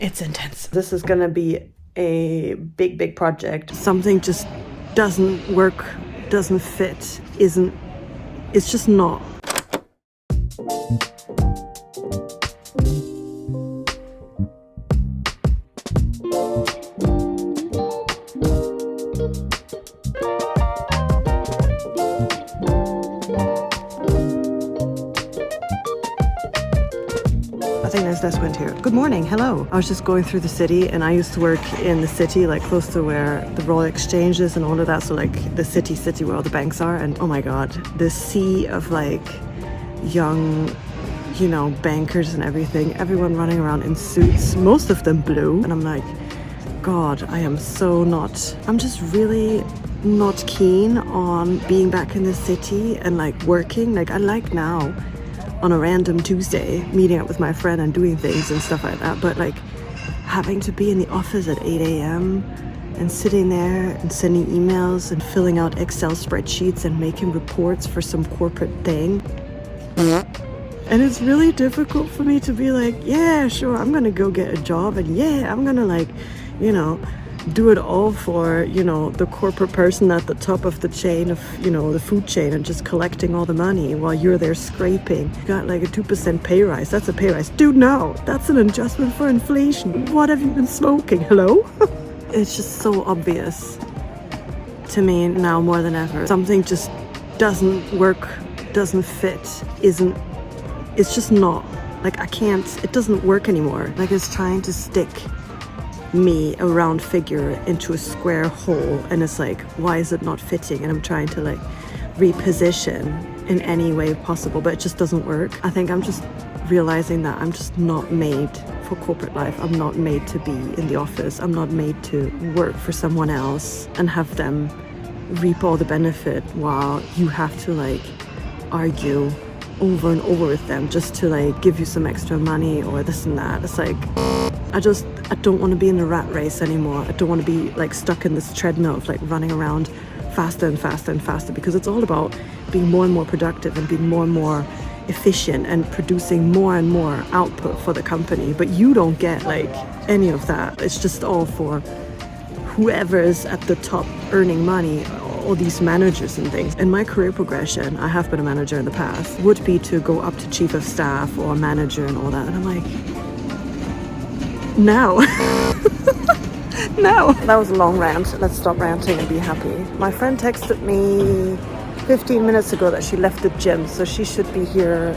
It's intense. This is gonna be a big project. Something just doesn't work, doesn't fit, it's just not. I think there's less wind here. Good morning, hello. I was just going through the city, and I used to work in the city, like close to where the Royal Exchange is and all of that, so like the city where all the banks are. And oh my god, this sea of like young, you know, bankers and everything, everyone running around in suits, most of them blue, and I'm like, god, I'm just really not keen on being back in the city and like working. Like I like now on a random Tuesday meeting up with my friend and doing things and stuff like that, but like having to be in the office at 8 a.m. and sitting there and sending emails and filling out Excel spreadsheets and making reports for some corporate thing. And it's really difficult for me to be like, yeah, sure, I'm gonna go get a job, and yeah, I'm gonna like, you know, do it all for, you know, the corporate person at the top of the chain of, you know, the food chain, and just collecting all the money while you're there scraping. You got like a 2% pay rise. That's a pay rise. Dude, no, that's an adjustment for inflation. What have you been smoking? Hello? It's just so obvious to me now more than ever. Something just doesn't work, doesn't fit, it's just not. Like I can't, it doesn't work anymore. Like it's trying to stick me, a round figure, into a square hole, and it's like, why is it not fitting? And I'm trying to like reposition in any way possible, but it just doesn't work. I think I'm just realizing that I'm just not made for corporate life. I'm not made to be in the office. I'm not made to work for someone else and have them reap all the benefit while you have to like argue over and over with them just to like give you some extra money or this and that. It's like, I don't want to be in a rat race anymore. I don't want to be like stuck in this treadmill of like running around faster and faster and faster, because it's all about being more and more productive and being more and more efficient and producing more and more output for the company. But you don't get like any of that. It's just all for whoever's at the top earning money, all these managers and things. And my career progression, I have been a manager in the past, would be to go up to chief of staff or manager and all that. And I'm like, no. No. That was a long rant. Let's stop ranting and be happy. My friend texted me 15 minutes ago that she left the gym, so she should be here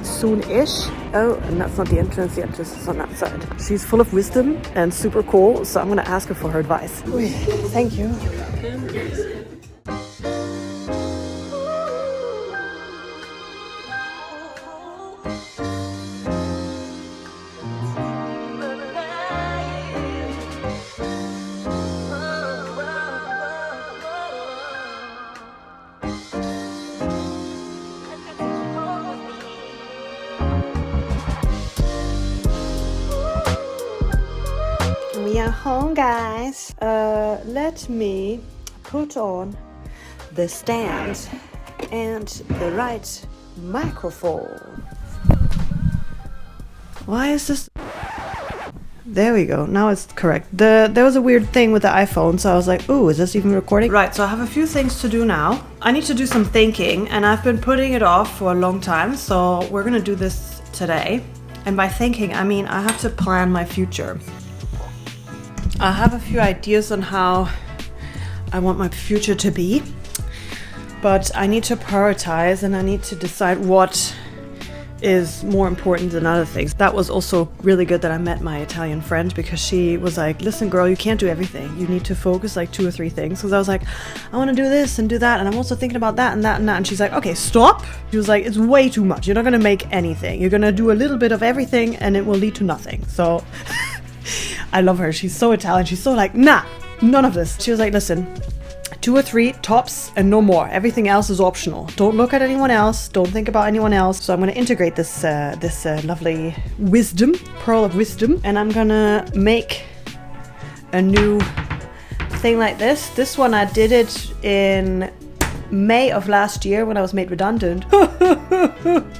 soon-ish. Oh, and that's not the entrance is on that side. She's full of wisdom and super cool, so I'm gonna ask her for her advice. Thank you. We are home, guys. Let me put on the stand and the right microphone. Why is this? There we go. Now it's correct. There was a weird thing with the iPhone, so I was like, ooh, is this even recording? Right, so I have a few things to do now. I need to do some thinking, and I've been putting it off for a long time, so we're gonna do this today. And by thinking, I mean I have to plan my future. I have a few ideas on how I want my future to be, but I need to prioritize and I need to decide what is more important than other things. That was also really good that I met my Italian friend, because she was like, listen girl, you can't do everything. You need to focus like 2 or 3 things. Because I was like, I want to do this and do that, and I'm also thinking about that and that and that. And she's like, okay, stop. She was like, it's way too much. You're not going to make anything. You're going to do a little bit of everything and it will lead to nothing. So I love her. She's so Italian. She's so like, nah, none of this. She was like, listen, 2 or 3 tops and no more. Everything else is optional. Don't look at anyone else. Don't think about anyone else. So I'm going to integrate this lovely wisdom, pearl of wisdom, and I'm going to make a new thing like this. This one I did it in May of last year when I was made redundant.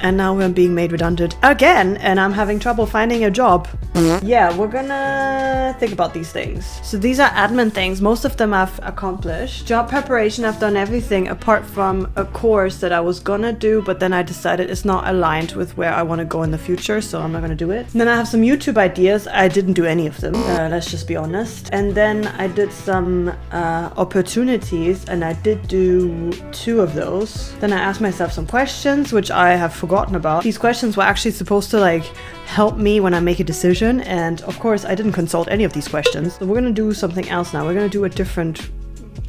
And now I'm being made redundant again, and I'm having trouble finding a job. Yeah, we're gonna think about these things. So these are admin things. Most of them I've accomplished. Job preparation, I've done everything apart from a course that I was gonna do, but then I decided it's not aligned with where I want to go in the future, so I'm not gonna do it. And then I have some YouTube ideas. I didn't do any of them, let's just be honest. And then I did some opportunities, and I did do 2 of those. Then I asked myself some questions, which I have forgotten about. These questions were actually supposed to like help me when I make a decision, and of course I didn't consult any of these questions. So we're gonna do something else now. We're gonna do a different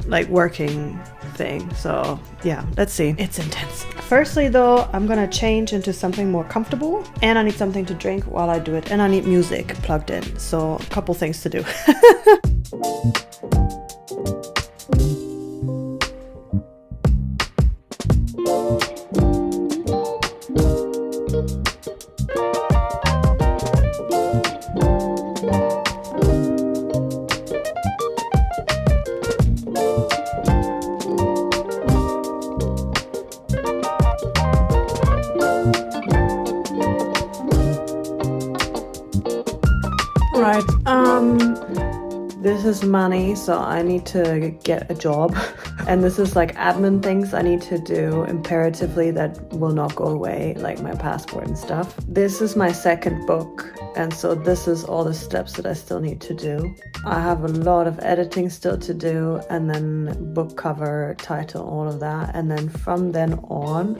like working thing. So yeah, let's see. It's intense. Firstly though, I'm gonna change into something more comfortable, and I need something to drink while I do it, and I need music plugged in. So a couple things to do. This is money, so I need to get a job. And this is like admin things I need to do imperatively that will not go away, like my passport and stuff. This is my second book, and so this is all the steps that I still need to do. I have a lot of editing still to do, and then book cover, title, all of that. And then from then on,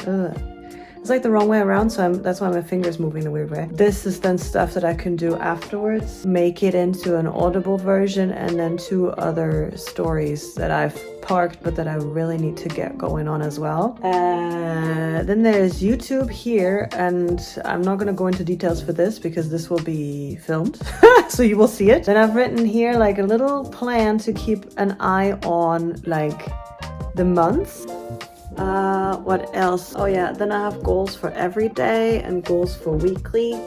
it's like the wrong way around, so that's why my finger's moving the weird way. This is then stuff that I can do afterwards, make it into an Audible version, and then 2 other stories that I've parked but that I really need to get going on as well. Then there's YouTube here, and I'm not going to go into details for this because this will be filmed, so you will see it. Then I've written here like a little plan to keep an eye on like the months. What else? Oh yeah, then I have goals for every day and goals for weekly.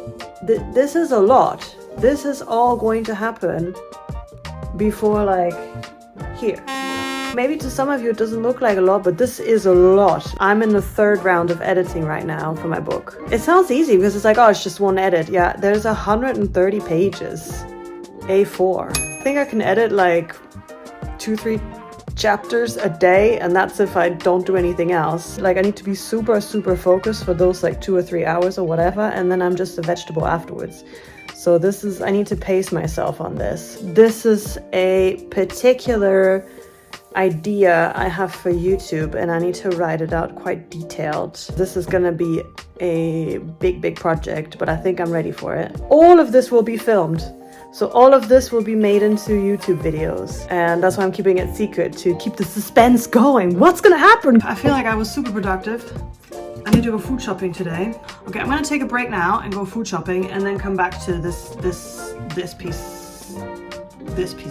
This is a lot. This is all going to happen before like here. Maybe to some of you it doesn't look like a lot, but this is a lot. I'm in the 3rd round of editing right now for my book. It sounds easy because it's like, oh, it's just one edit. Yeah, there's 130 pages. A4. I think I can edit like 2-3 chapters a day, and that's if I don't do anything else. Like I need to be super focused for those like 2 or 3 hours or whatever, and then I'm just a vegetable afterwards. So this is, I need to pace myself on this. This is a particular idea I have for YouTube, and I need to write it out quite detailed. This is gonna be a big project, but I think I'm ready for it. All of this will be filmed. So all of this will be made into YouTube videos, and that's why I'm keeping it secret, to keep the suspense going. What's gonna happen? I feel like I was super productive. I need to go food shopping today. Okay, I'm gonna take a break now and go food shopping, and then come back to this piece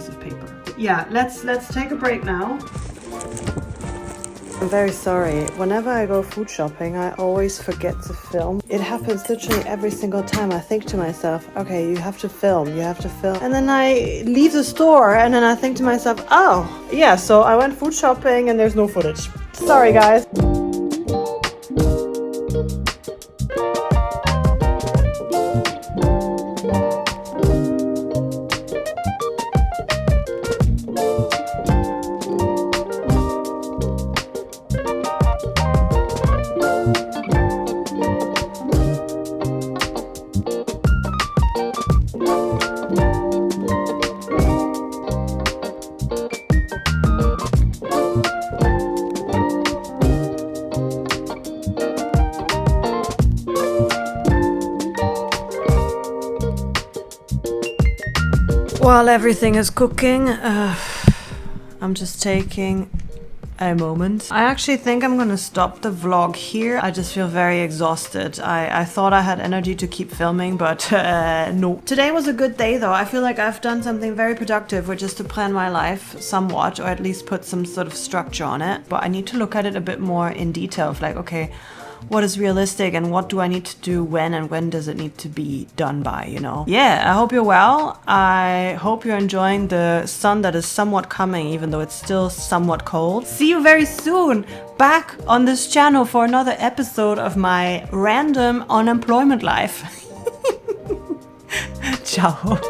of paper. Yeah, let's take a break now. I'm very sorry. Whenever I go food shopping, I always forget to film. It happens literally every single time. I think to myself, okay, you have to film. And then I leave the store, and then I think to myself, oh, yeah, so I went food shopping and there's no footage. Sorry, guys. While everything is cooking, I'm just taking a moment. I actually think I'm gonna stop the vlog here. I just feel very exhausted. I thought I had energy to keep filming, but no. Today was a good day though. I feel like I've done something very productive, which is to plan my life somewhat, or at least put some sort of structure on it. But I need to look at it a bit more in detail of like, okay, what is realistic and what do I need to do when and when does it need to be done by, you know? Yeah, I hope you're well. I hope you're enjoying the sun that is somewhat coming, even though it's still somewhat cold. See you very soon back on this channel for another episode of my random unemployment life. Ciao.